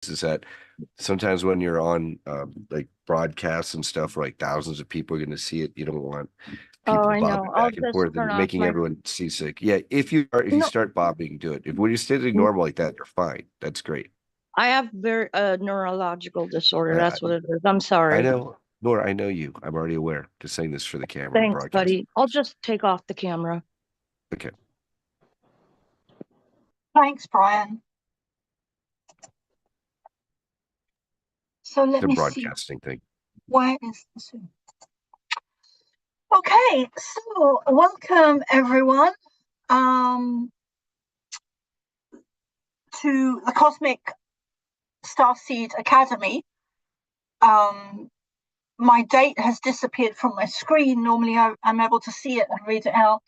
is that sometimes when you're on like broadcasts and stuff where like thousands of people are going to see it, you don't want Oh, people I know. bobbing I'll back and just forth turn and off making my. everyone seasick. Yeah, if you No, start bobbing, do it. If when you're sitting normal like that, you're fine. That's great. I have very neurological disorder. I I, That's what it is. I'm I sorry. know, Laura. I know you. I'm already aware. Just saying this for the camera and Thanks, broadcast. buddy. I'll just take off the camera. Okay, Thanks, Brian. So let the me see. broadcasting thing. Where is the Zoom? Okay, so welcome everyone um, to the Cosmic Starseed Academy. Um, my date has disappeared from my screen. Normally I'm able to see it and read it out.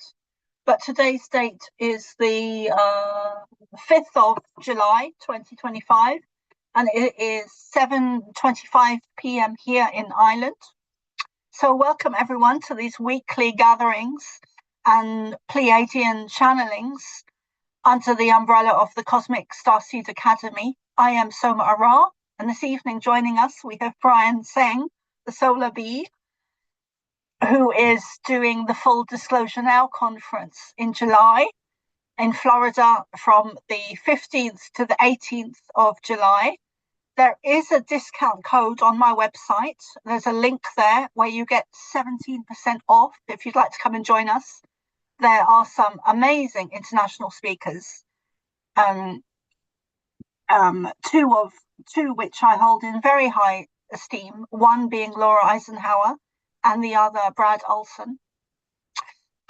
But today's date is the 5th of July, 2025, and it is 7:25 p.m. here in Ireland. So welcome everyone to these weekly gatherings and Pleiadian channelings under the umbrella of the Cosmic Starseed Academy. I am Soma Ara, and this evening joining us we have Brian Seng, the Solar Bee, who is doing the Full Disclosure Now conference in July in Florida from the 15th to the 18th of July. There is a discount code on my website. There's a link there where you get 17% off if you'd like to come and join us. There are some amazing international speakers, um, two which I hold in very high esteem, one being Laura Eisenhower and the other Brad Olson.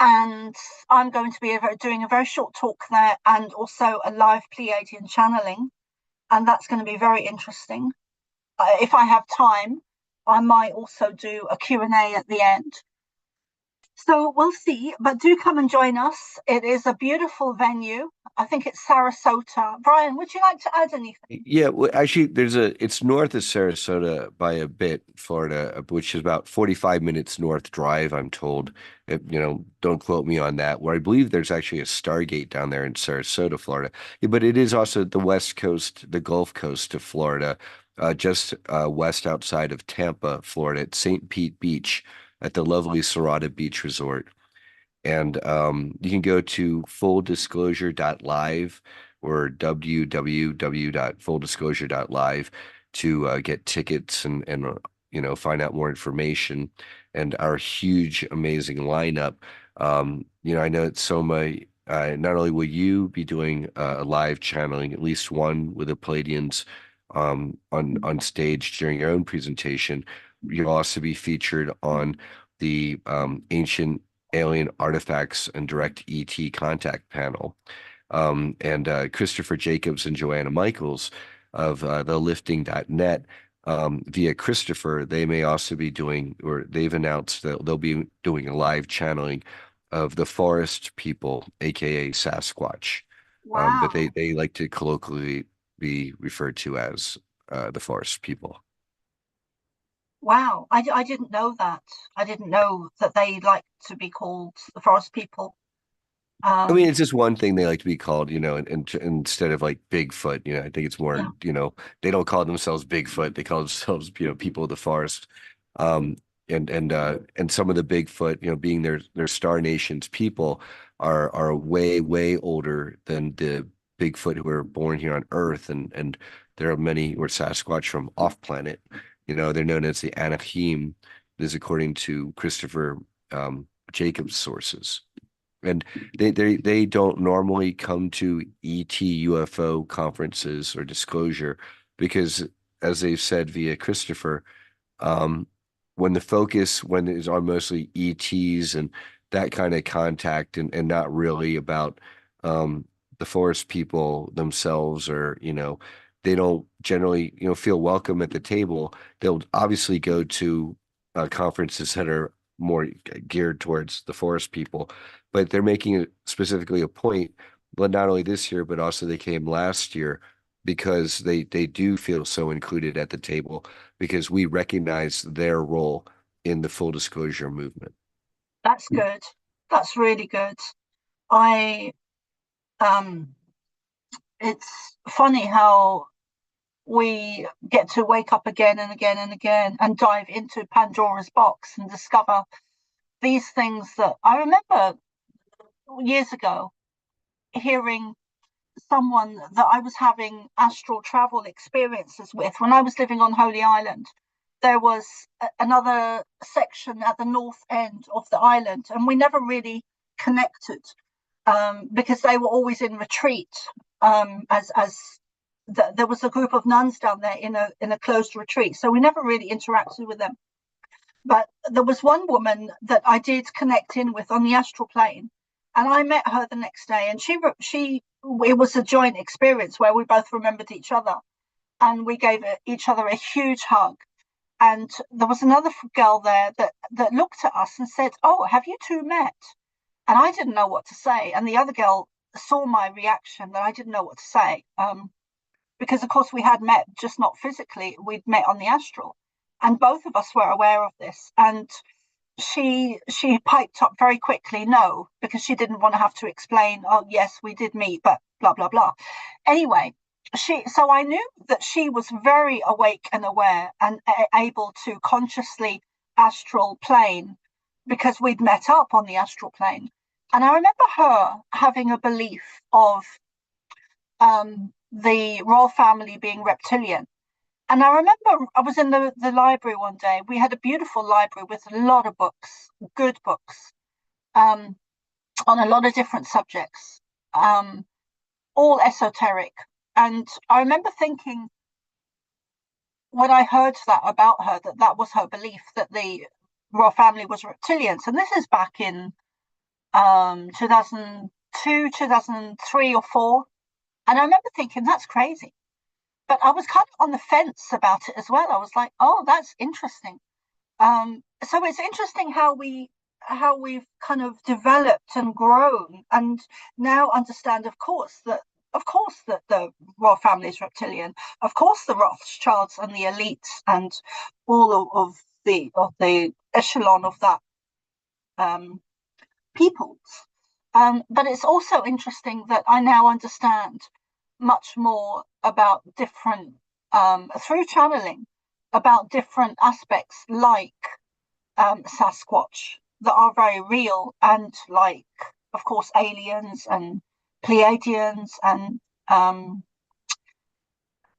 And I'm going to be doing a very short talk there and also a live Pleiadian channeling. And that's going to be very interesting. If I have time, I might also do a Q&A at the end. So we'll see, but do come and join us. It is a beautiful venue. I think it's Sarasota. Brian, would you like to add anything? Yeah, well, actually, it's north of Sarasota by a bit, Florida, which is about 45 minutes north drive, I'm told. Don't quote me on that, where I believe there's actually a Stargate down there in Sarasota, Florida. Yeah, but it is also the west coast, the Gulf Coast of Florida, just west outside of Tampa, Florida, at St. Pete Beach at the lovely Serrata Beach Resort. And you can go to fulldisclosure.live or www.fulldisclosure.live to get tickets and find out more information and our huge, amazing lineup. I know that Soma, not only will you be doing a live channeling, at least one with the Palladians on stage during your own presentation, you'll also be featured on the ancient alien artifacts and direct ET contact panel. And Christopher Jacobs and Joanna Michaels of the lifting.net, via Christopher, they may also be doing, or they've announced that they'll be doing a live channeling of the forest people, aka Sasquatch. But Wow. they like to colloquially be referred to as the forest people. Wow. I didn't know that. I didn't know that they like to be called the forest people. I mean, Um, it's just one thing they like to be called, instead of like Bigfoot, I think it's more, yeah. they don't call themselves Bigfoot. They call themselves, people of the forest. Um, and some of the Bigfoot, being their Star Nations people are way, way older than the Bigfoot who were born here on Earth. And there are many who are Sasquatch from off planet. They're known as the Anakim. This is according to Christopher Jacobs sources. And they don't normally come to ET UFO conferences or disclosure because, as they've said via Christopher, um, when it's on mostly ETs and that kind of contact and not really about the forest people themselves, or they don't generally feel welcome at the table. They'll obviously go to conferences that are more geared towards the forest people, but they're making it specifically a point, but not only this year, but also they came last year because they do feel so included at the table because we recognize their role in the full disclosure movement. That's good. That's really good. I It's funny how we get to wake up again and again and again and dive into Pandora's box and discover these things that I remember years ago hearing someone that I was having astral travel experiences with when I was living on Holy Island. There was another section at the north end of the island, and we never really connected because they were always in retreat. There was a group of nuns down there in a closed retreat, so we never really interacted with them. But there was one woman that I did connect in with on the astral plane, and I met her the next day, and it was a joint experience where we both remembered each other, and we gave each other a huge hug. And there was another girl there that looked at us and said, "Oh, have you two met?" And I didn't know what to say, and the other girl saw my reaction that I didn't know what to say, because of course we had met, just not physically. We'd met on the astral, and both of us were aware of this. And she piped up very quickly, no, because she didn't want to have to explain, oh yes, we did meet, but blah blah blah. Anyway, so I knew that she was very awake and aware and able to consciously astral plane, because we'd met up on the astral plane. And I remember her having a belief of the royal family being reptilian. And I remember I was in the library one day. We had a beautiful library with a lot of books, good books, on a lot of different subjects, all esoteric. And I remember thinking, when I heard that about her, that was her belief, that the royal family was reptilians. And this is back in 2002, 2003 or 4. And I remember thinking, that's crazy. But I was kind of on the fence about it as well. I was like, oh, that's interesting. So it's interesting how we've kind of developed and grown, and now understand, of course, that the royal family is reptilian. Of course, the Rothschilds and the elites and all of the echelon of that peoples. But it's also interesting that I now understand much more about different, through channeling, about different aspects like Sasquatch that are very real, and like, of course, aliens and Pleiadians and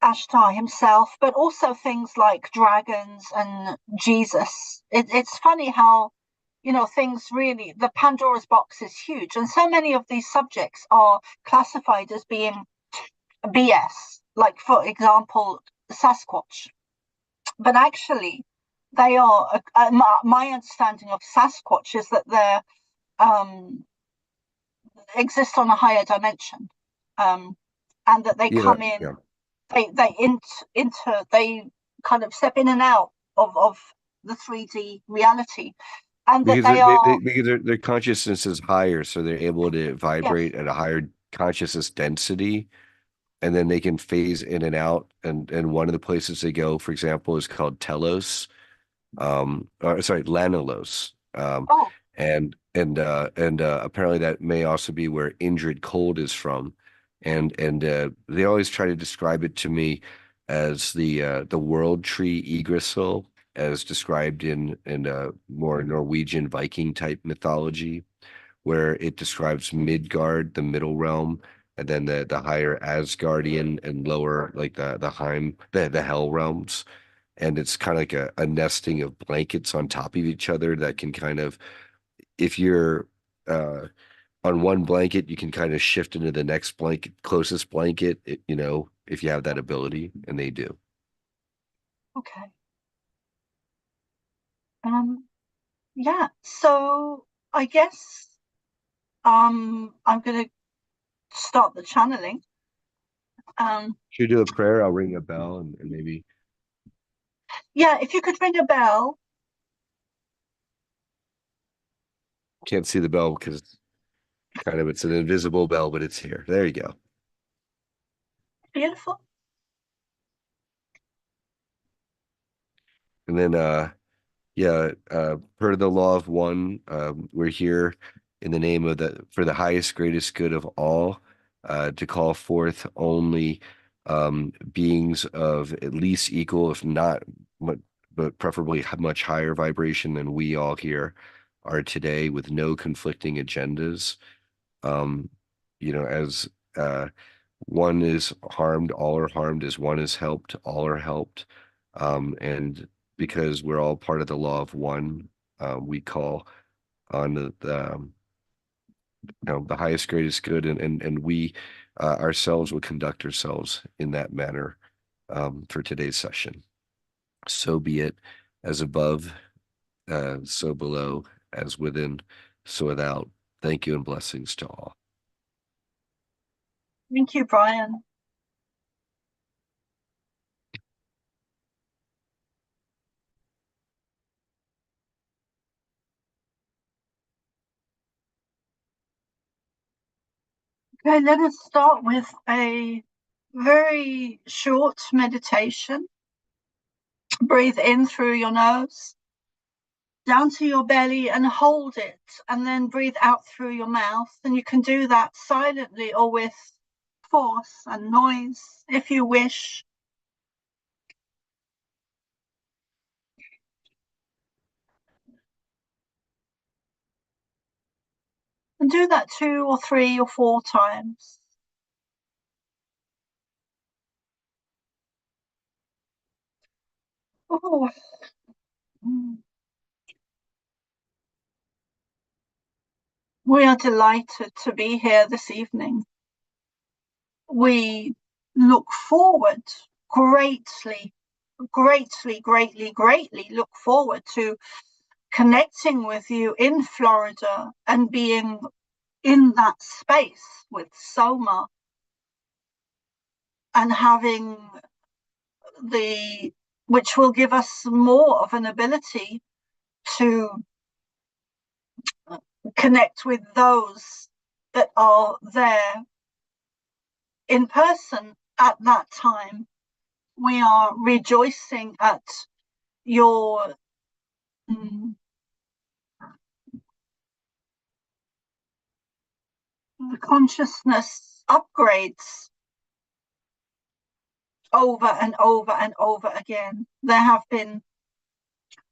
Ashtar himself, but also things like dragons and Jesus. It's funny how, things really, the Pandora's box is huge, and so many of these subjects are classified as being BS, like, for example, Sasquatch. But actually, they are, my understanding of Sasquatch is that they exist on a higher dimension, and that they come in, yeah. they kind of step in and out of the 3D reality, and that Because they are, because their consciousness is higher, so they're able to yes, vibrate at a higher consciousness density, and then they can phase in and out. And one of the places they go, for example, is called Telos, or sorry, Lanalos. oh, And apparently that may also be where Indrid Cold is from. And they always try to describe it to me as the world tree Yggdrasil, as described in more Norwegian Viking type mythology, where it describes Midgard, the middle realm, and then the higher Asgardian and lower, like the Heim, the hell realms. And it's kind of like a nesting of blankets on top of each other that can kind of, if you're on one blanket, you can kind of shift into the next blanket, closest blanket, if you have that ability, and they do. okay, yeah. So I guess I'm gonna start the channeling. Should we do a prayer? I'll ring a bell and maybe Yeah, if you could ring a bell. can't see the bell because it's an invisible bell, but it's here. There you go. Beautiful. And then yeah, per the law of one, we're here in the name of for the highest, greatest good of all, to call forth only beings of at least equal, if not, but preferably much higher vibration than we all here are today, with no conflicting agendas. Um, as one is harmed, all are harmed. As one is helped, all are helped. And because we're all part of the law of one, we call on the highest, greatest good, and we ourselves will conduct ourselves in that manner for today's session. So be it, as above, so below, as within, so without. Thank you and blessings to all. Thank you, Brian. Okay, let us start with a very short meditation. Breathe in through your nose, down to your belly, and hold it, and then breathe out through your mouth. And you can do that silently or with force and noise if you wish. And do that 2 or 3 or 4 times. Oh. We are delighted to be here this evening. We look forward greatly look forward to connecting with you in Florida and being in that space with Soma and having which will give us more of an ability to connect with those that are there in person at that time. We are rejoicing at your consciousness upgrades over and over and over again. There have been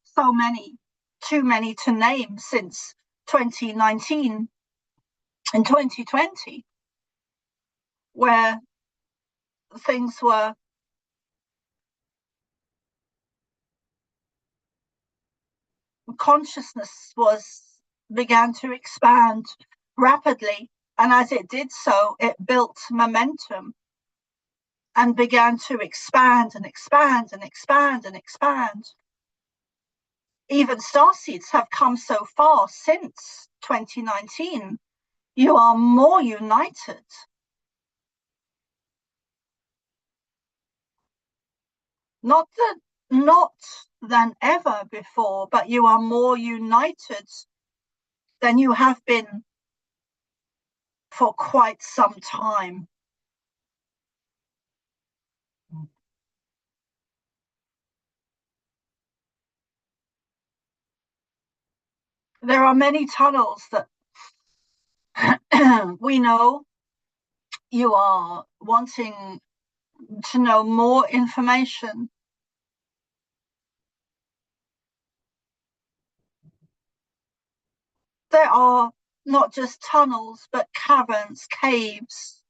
so many, too many to name, since 2019 and 2020, where things were consciousness began to expand rapidly, and as it did so, it built momentum and began to expand and expand and expand and expand. Even starseeds have come so far since 2019. You are more united. Not than ever before, but you are more united than you have been for quite some time. There are many tunnels that we know you are wanting to know more information. There are not just tunnels, but caverns, caves,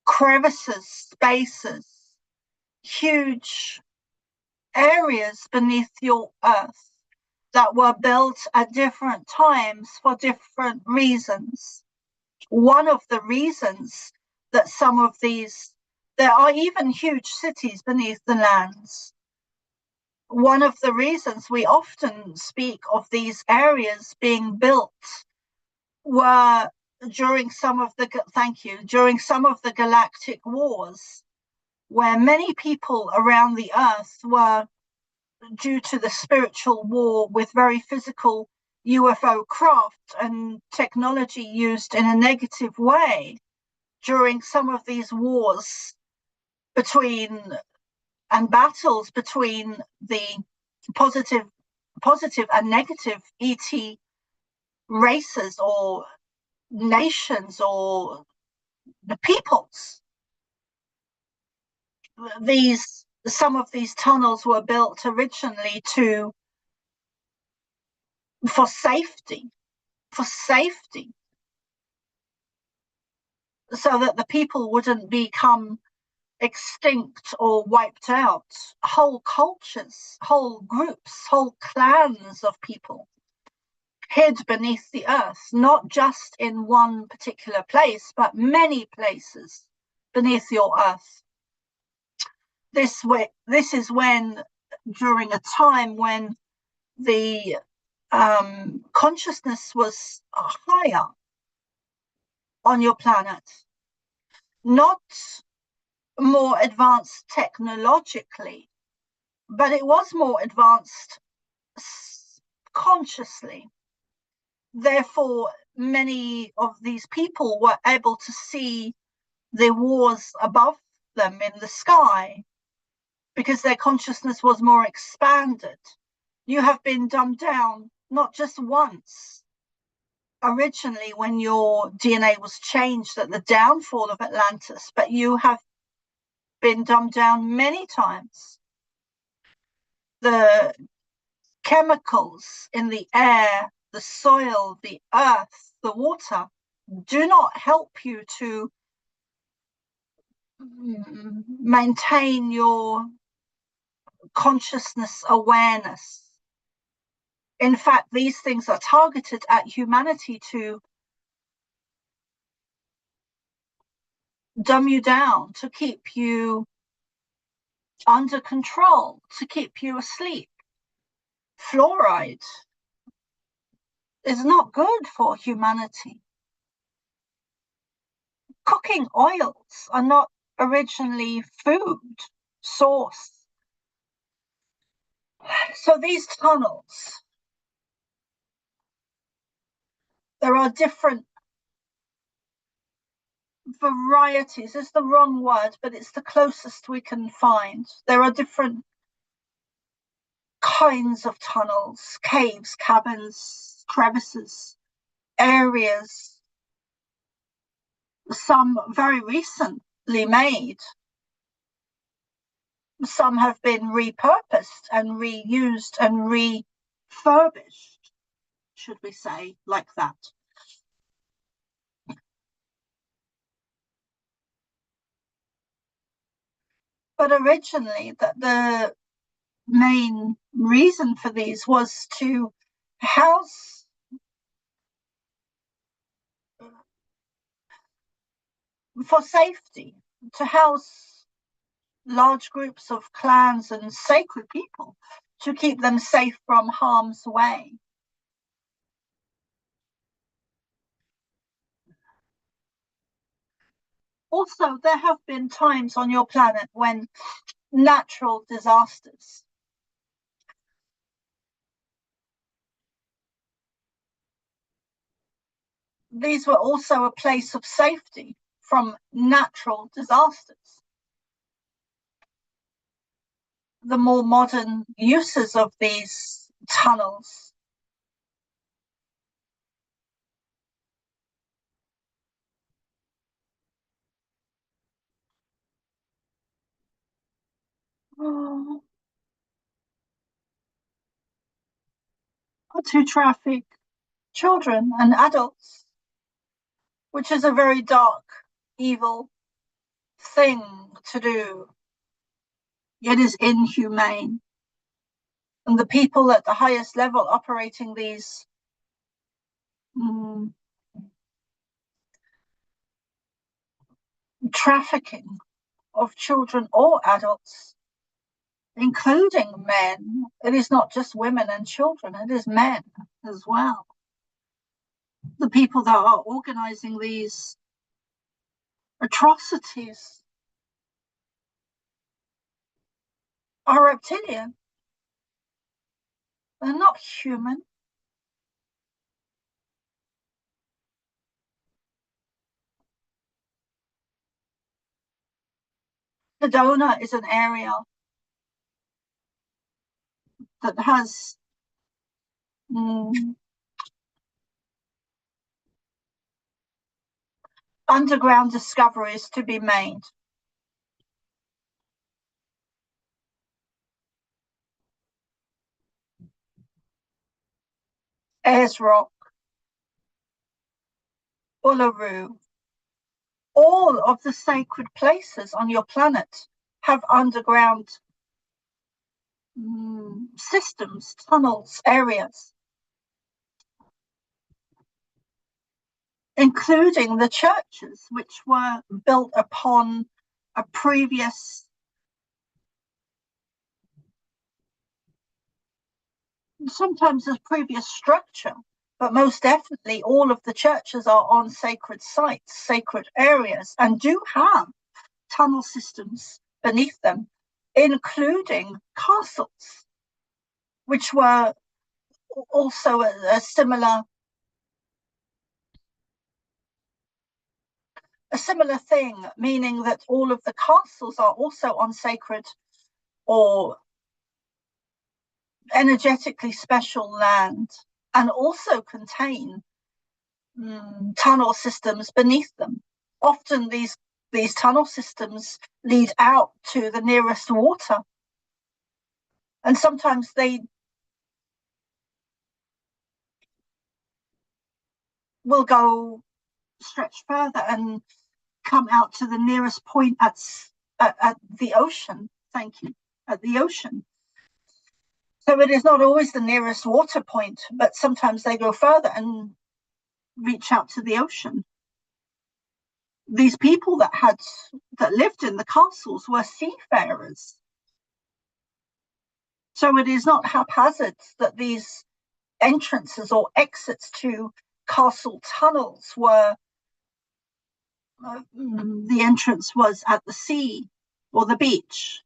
crevices, spaces, huge areas beneath your earth that were built at different times for different reasons. One of the reasons that there are even huge cities beneath the lands. One of the reasons we often speak of these areas being built were during some of the galactic wars, where many people around the earth were, due to the spiritual war with very physical UFO craft and technology used in a negative way during some of these wars and battles between the positive and negative ET races or nations or the peoples. some of these tunnels were built originally for safety, so that the people wouldn't become extinct or wiped out. Whole cultures, whole groups, whole clans of people hid beneath the earth, not just in one particular place, but many places beneath your earth. This is when, during a time when the consciousness was higher on your planet, not more advanced technologically, but it was more advanced consciously. Therefore, many of these people were able to see the wars above them in the sky because their consciousness was more expanded. You have been dumbed down not just once. Originally, when your DNA was changed at the downfall of Atlantis, but you have been dumbed down many times. The chemicals in the air, the soil, the earth, the water do not help you to maintain your consciousness awareness. In fact, these things are targeted at humanity to dumb you down, to keep you under control, to keep you asleep. Fluoride is not good for humanity. Cooking oils are not originally food source. So these tunnels, there are different varieties. It's the wrong word, but it's the closest we can find. There are different kinds of tunnels, caves, caverns, crevices, areas, some very recently made. Some have been repurposed and reused and refurbished, should we say, like that. But originally, the main reason for these was to house for safety, to house large groups of clans and sacred people, to keep them safe from harm's way. Also, there have been times on your planet when natural disasters, these were also a place of safety from natural disasters. The more modern uses of these tunnels to traffic children and adults, which is a very dark, evil thing to do. It is inhumane. And the people at the highest level operating these trafficking of children or adults, including men, it is not just women and children, it is men as well. The people that are organizing these atrocities are reptilian. They're not human. Sedona is an area that has underground discoveries to be made. Ayers Rock, Uluru, all of the sacred places on your planet have underground systems, tunnels, areas, including the churches, which were built upon a previous, sometimes a previous structure, but most definitely all of the churches are on sacred sites, sacred areas, and do have tunnel systems beneath them, including castles, which were also a similar thing, meaning that all of the castles are also on sacred or energetically special land, and also contain tunnel systems beneath them. Often these tunnel systems lead out to the nearest water, and sometimes they will go stretch further and come out to the nearest point at the ocean. Thank you. At the ocean. So it is not always the nearest water point, but sometimes they go further and reach out to the ocean. These people that lived in the castles were seafarers. So it is not haphazard that these entrances or exits to castle tunnels were the entrance was at the sea or the beach.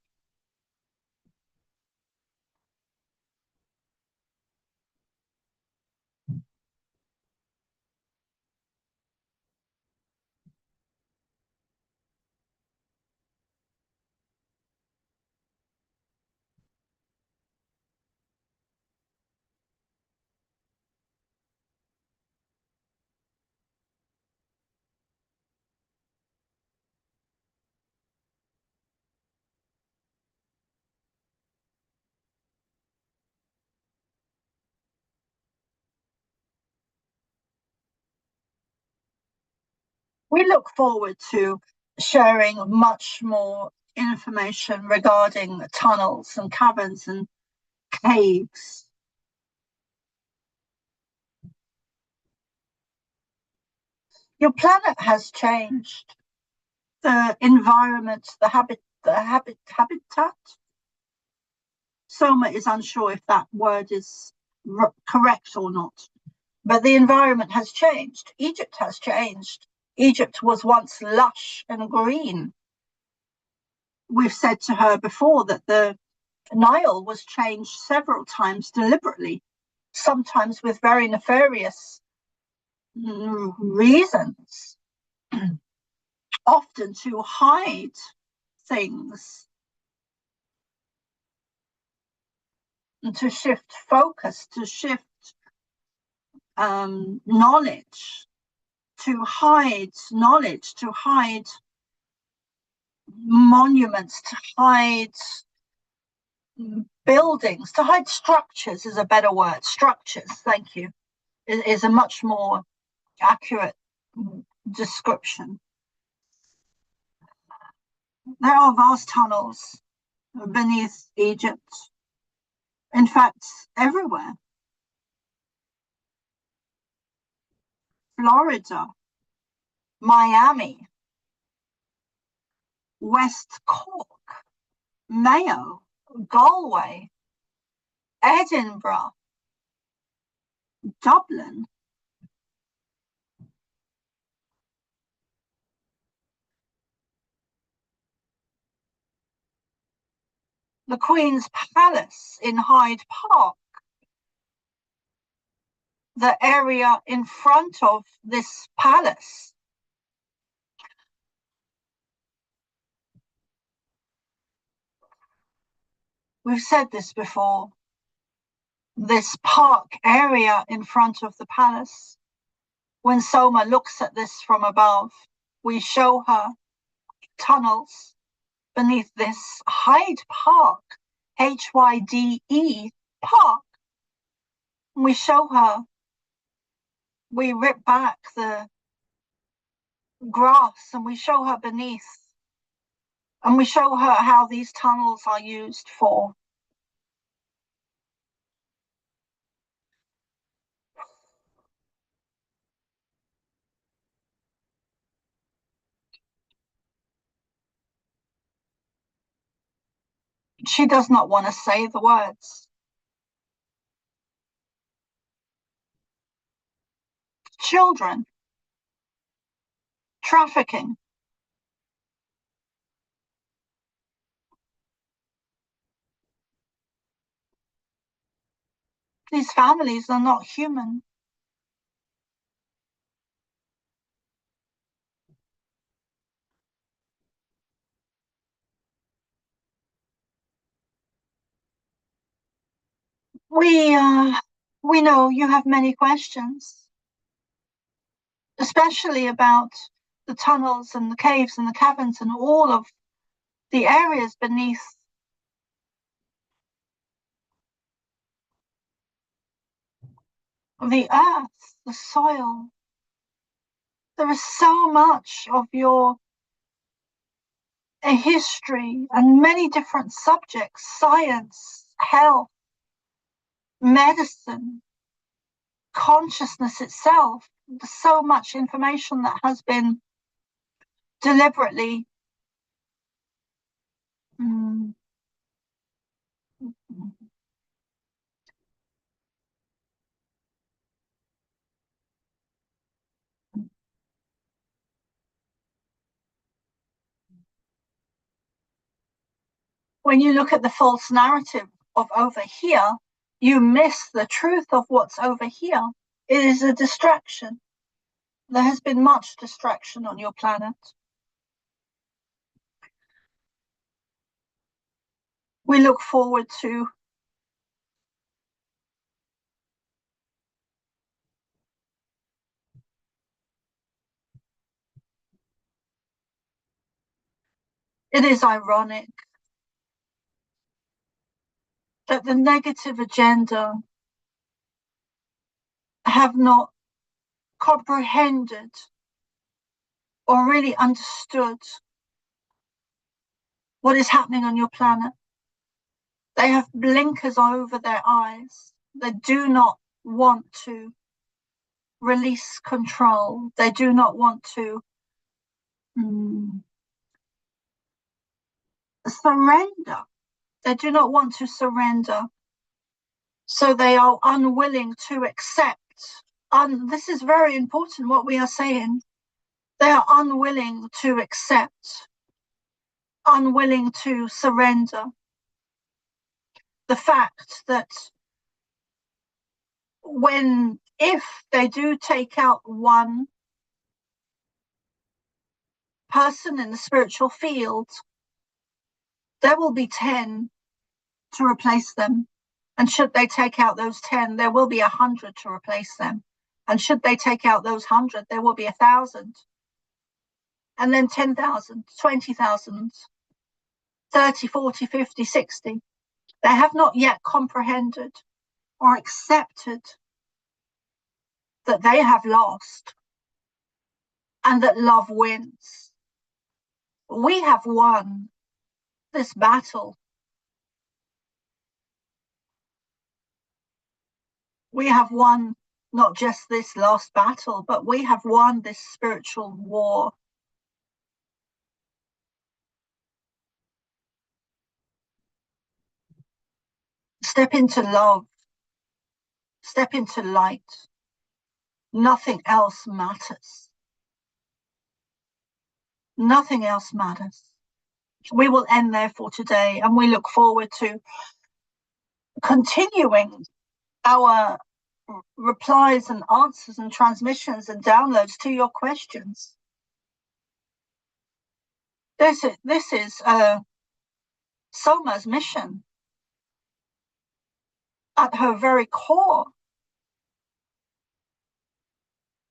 We look forward to sharing much more information regarding tunnels and caverns and caves. Your planet has changed. The environment, the habitat. Soma is unsure if that word is correct or not, but the environment has changed. Egypt has changed. Egypt was once lush and green. We've said to her before that the Nile was changed several times deliberately, sometimes with very nefarious reasons, often to hide things and to shift focus, to shift knowledge, to hide knowledge, to hide monuments, to hide buildings, to hide structures is a better word. Structures, thank you, is a much more accurate description. There are vast tunnels beneath Egypt. In fact, everywhere. Florida, Miami, West Cork, Mayo, Galway, Edinburgh, Dublin. The Queen's Palace in Hyde Park. The area in front of this palace. We've said this before. This park area in front of the palace. When Soma looks at this from above, we show her tunnels beneath this Hyde Park, Hyde Park. We show her we rip back the grass and we show her beneath, and we show her how these tunnels are used for. She does not want to say the words. Children, trafficking. These families are not human. We know you have many questions, especially about the tunnels and the caves and the caverns and all of the areas beneath the earth, the soil. There is so much of your history and many different subjects: science, health, medicine, consciousness itself. There's so much information that has been deliberately when you look at the false narrative of over here, you miss the truth of what's over here. It is a distraction. There has been much distraction on your planet. We look forward to it is ironic that the negative agenda have not comprehended or really understood what is happening on your planet. They have blinkers over their eyes. They do not want to release control. They do not want to surrender. They do not want to surrender. So they are unwilling to accept. This is very important what we are saying. They are unwilling to accept, unwilling to surrender the fact that if they do take out one person in the spiritual field, there will be 10 to replace them. And should they take out those 10, there will be 100 to replace them. And should they take out those 100, there will be 1,000. And then 10,000, 20,000, 30, 40, 50, 60. They have not yet comprehended or accepted that they have lost and that love wins. We have won this battle. We have won not just this last battle, but we have won this spiritual war. Step into love. Step into light. Nothing else matters. Nothing else matters. We will end there for today, and we look forward to continuing our replies and answers and transmissions and downloads to your questions. This is Soma's mission. At her very core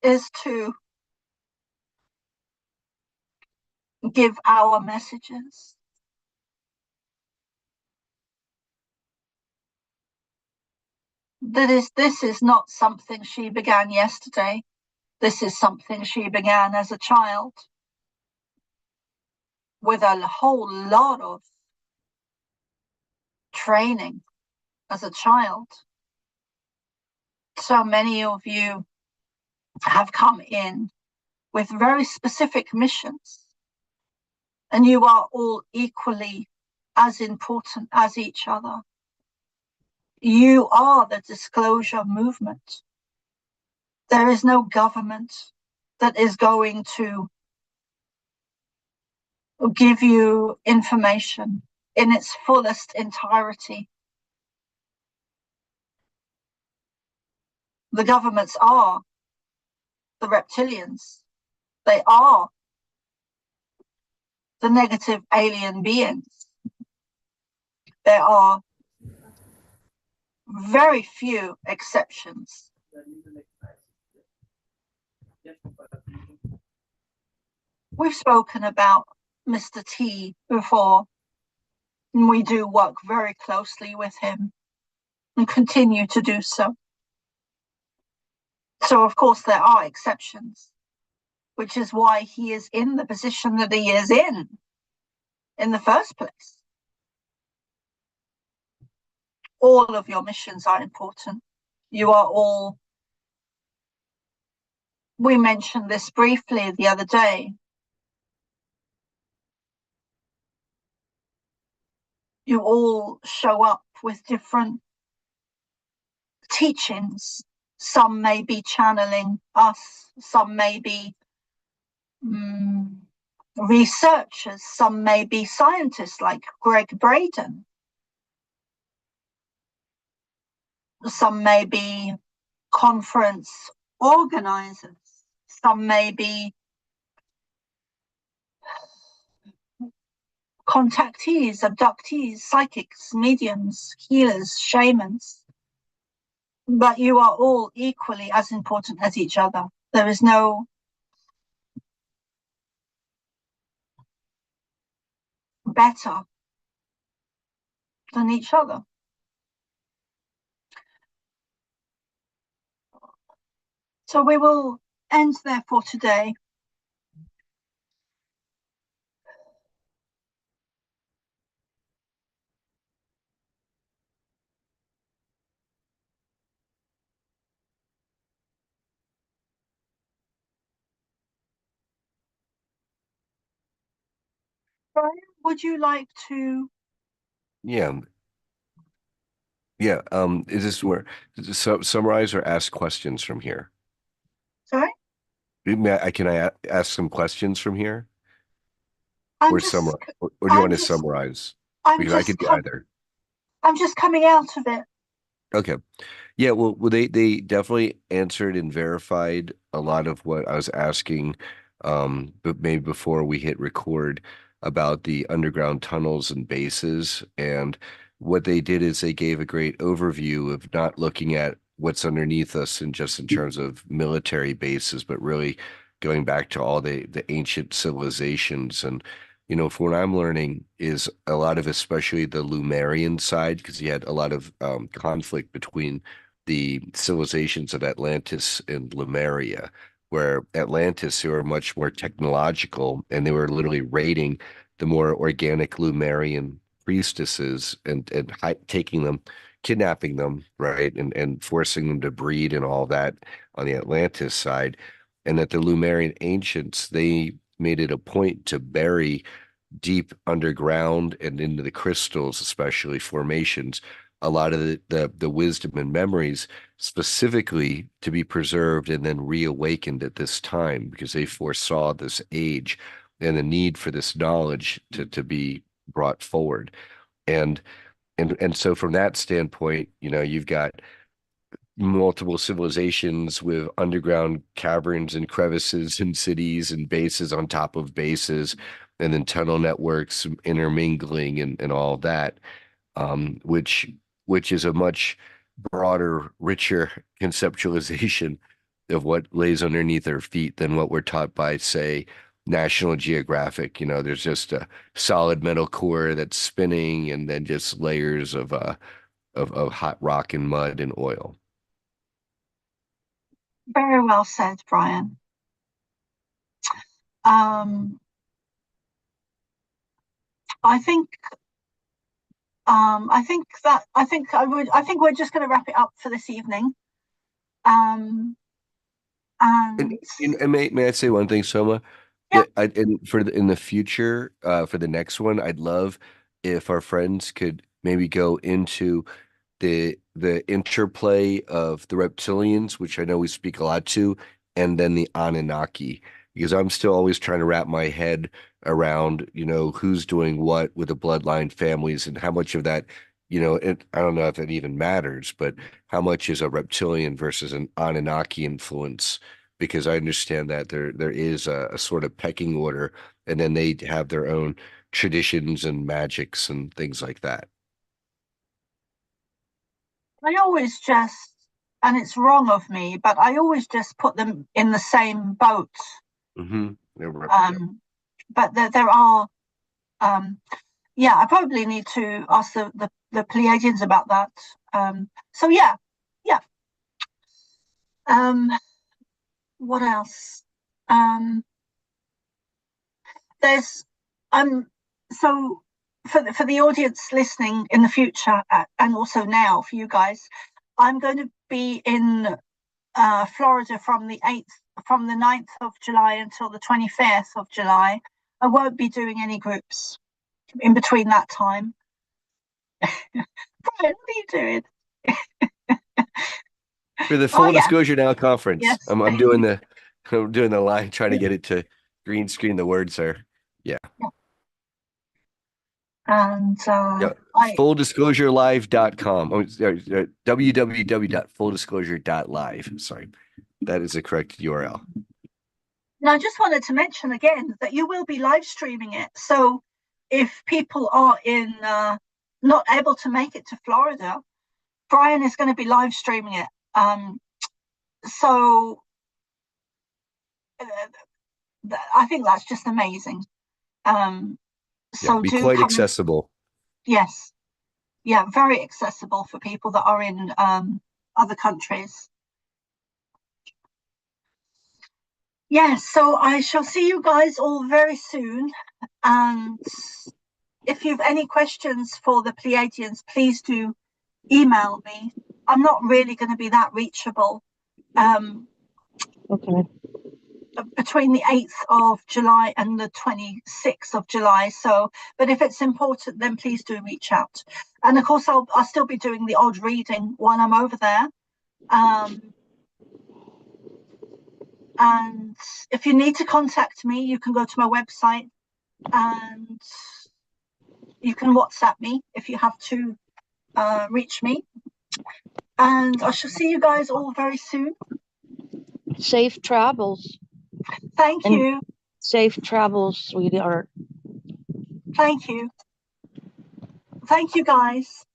is to give our messages. this is not something she began yesterday. This is something she began as a child with a whole lot of training as a child. So many of you have come in with very specific missions, and you are all equally as important as each other. You are the disclosure movement. There is no government that is going to give you information in its fullest entirety. The governments are the reptilians. They are the negative alien beings. There are very few exceptions. We've spoken about Mr. T before, and we do work very closely with him and continue to do so. So, of course, there are exceptions, which is why he is in the position that he is in the first place. All of your missions are important. You are all, we mentioned this briefly the other day. You all show up with different teachings. Some may be channeling us, some may be researchers, some may be scientists like Greg Braden. Some may be conference organizers. Some may be contactees, abductees, psychics, mediums, healers, shamans. But you are all equally as important as each other. There is no better than each other. So we will end there for today. Brian, would you like to? Yeah. Yeah. Is this where summarize or ask questions from here? Sorry? Can I ask some questions from here? I'm Or just, summarize, or do you I'm want to just, summarize? I'm Because I just, could do either. I'm just coming out of it. Okay. Yeah, well, they definitely answered and verified a lot of what I was asking, but maybe before we hit record about the underground tunnels and bases. And what they did is they gave a great overview of not looking at what's underneath us and just in terms of military bases, but really going back to all the ancient civilizations. And from what I'm learning is a lot of, especially the Lumerian side, because you had a lot of conflict between the civilizations of Atlantis and Lemuria, where Atlantis, they were much more technological and they were literally raiding the more organic Lumerian priestesses and taking them, kidnapping them, right, and forcing them to breed and all that on the Atlantis side. And that the Lumerian ancients, they made it a point to bury deep underground and into the crystals, especially formations, a lot of the wisdom and memories specifically to be preserved and then reawakened at this time because they foresaw this age and the need for this knowledge to be brought forward. And and so from that standpoint, you've got multiple civilizations with underground caverns and crevices and cities and bases on top of bases, and then tunnel networks intermingling and all that, which is a much broader, richer conceptualization of what lays underneath our feet than what we're taught by, say, National Geographic. There's just a solid metal core that's spinning and then just layers of hot rock and mud and oil. Very well said, Brian. Um, I think I think we're just going to wrap it up for this evening. And And may I say one thing, Soma? yeah, In the future, for the next one, I'd love if our friends could maybe go into the interplay of the reptilians, which I know we speak a lot to, and then the Anunnaki, because I'm still always trying to wrap my head around, who's doing what with the bloodline families and how much of that, I don't know if it even matters, but how much is a reptilian versus an Anunnaki influence? Because I understand that there is a sort of pecking order, and then they have their own traditions and magics and things like that. I always just, and it's wrong of me, but I always just put them in the same boat. Mm-hmm. But there are, yeah, I probably need to ask the Pleiadians about that. So yeah, yeah. Um, what else? There's so for the audience listening in the future and also now for you guys, I'm going to be in Florida from the 9th of July until the 25th of July. I won't be doing any groups in between that time. Brian, what are you doing? For the Oh Full yeah, Disclosure Now conference, yes. I'm doing the line, trying to get it to green screen. The words are, yeah. And Yeah. I Fulldisclosurelive.com. Oh, www.fulldisclosure.live. Sorry. That is the correct URL. and I just wanted to mention again that you will be live streaming it. So if people are in not able to make it to Florida, Brian is going to be live streaming it. So I think that's just amazing. Yeah, So be do quite come. accessible. Yes, yeah, very accessible for people that are in other countries. Yes, so I shall see you guys all very soon. And if you've any questions for the Pleiadians, please do email me. I'm not really going to be that reachable Okay. between the 8th of July and the 26th of July. So, but if it's important, then please do reach out. And of course, I'll still be doing the odd reading while I'm over there. And if you need to contact me, you can go to my website and you can WhatsApp me if you have to reach me. And I shall see you guys all very soon. Safe travels. Thank And you. safe travels, sweetheart. Thank you. Thank you, guys.